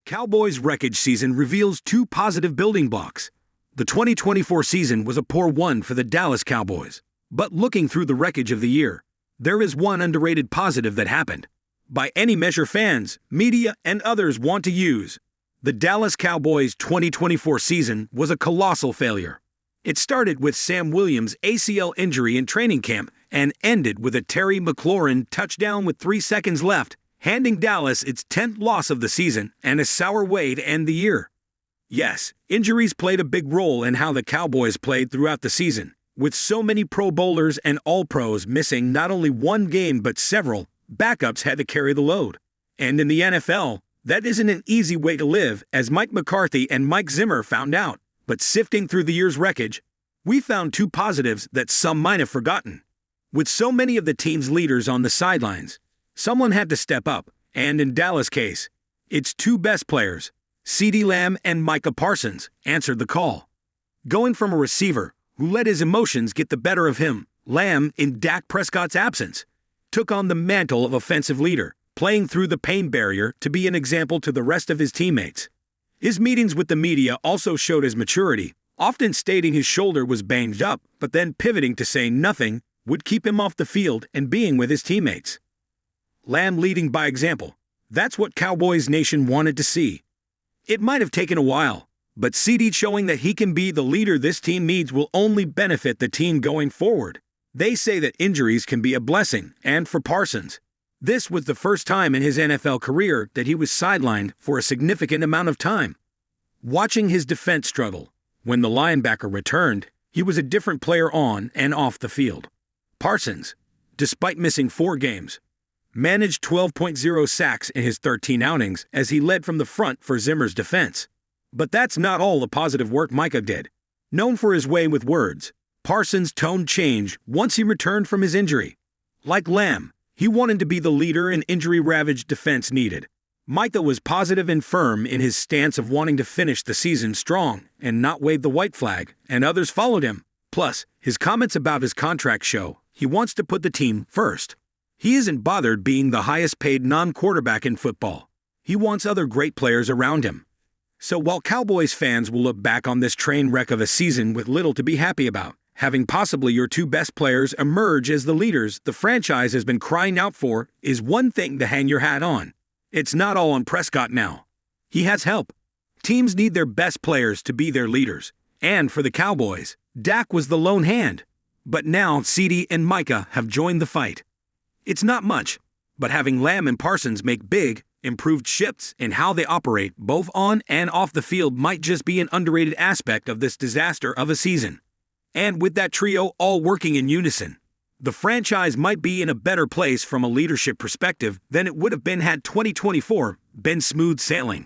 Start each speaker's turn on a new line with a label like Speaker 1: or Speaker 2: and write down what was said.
Speaker 1: Cowboys' Wreckage season reveals two positive building blocks. The 2024 season was a poor one for the Dallas Cowboys. But looking through the wreckage of the year, there is one underrated positive that happened. By any measure fans, media, and others want to use, the Dallas Cowboys' 2024 season was a colossal failure. It started with Sam Williams' ACL injury in training camp and ended with a Terry McLaurin touchdown with 3 seconds left, handing Dallas its 10th loss of the season and a sour way to end the year. Yes, injuries played a big role in how the Cowboys played throughout the season. With so many Pro Bowlers and All-Pros missing not only one game but several, backups had to carry the load. And in the NFL, that isn't an easy way to live, as Mike McCarthy and Mike Zimmer found out. But sifting through the year's wreckage, we found two positives that some might have forgotten. With so many of the team's leaders on the sidelines, someone had to step up, and in Dallas' case, its two best players, CeeDee Lamb and Micah Parsons, answered the call. Going from a receiver who let his emotions get the better of him, Lamb, in Dak Prescott's absence, took on the mantle of offensive leader, playing through the pain barrier to be an example to the rest of his teammates. His meetings with the media also showed his maturity, often stating his shoulder was banged up, but then pivoting to say nothing would keep him off the field and being with his teammates. Lamb leading by example. That's what Cowboys Nation wanted to see. It might have taken a while, but CeeDee showing that he can be the leader this team needs will only benefit the team going forward. They say that injuries can be a blessing, and for Parsons, this was the first time in his NFL career that he was sidelined for a significant amount of time. Watching his defense struggle, when the linebacker returned, he was a different player on and off the field. Parsons, despite missing 4 games, managed 12.0 sacks in his 13 outings as he led from the front for Zimmer's defense. But that's not all the positive work Micah did. Known for his way with words, Parsons' tone changed once he returned from his injury. Like Lamb, he wanted to be the leader an injury-ravaged defense needed. Micah was positive and firm in his stance of wanting to finish the season strong and not wave the white flag, and others followed him. Plus, his comments about his contract show he wants to put the team first. He isn't bothered being the highest-paid non-quarterback in football. He wants other great players around him. So while Cowboys fans will look back on this train wreck of a season with little to be happy about, having possibly your two best players emerge as the leaders the franchise has been crying out for is one thing to hang your hat on. It's not all on Prescott now. He has help. Teams need their best players to be their leaders. And for the Cowboys, Dak was the lone hand. But now CeeDee and Micah have joined the fight. It's not much, but having Lamb and Parsons make big, improved shifts in how they operate both on and off the field might just be an underrated aspect of this disaster of a season. And with that trio all working in unison, the franchise might be in a better place from a leadership perspective than it would have been had 2024 been smooth sailing.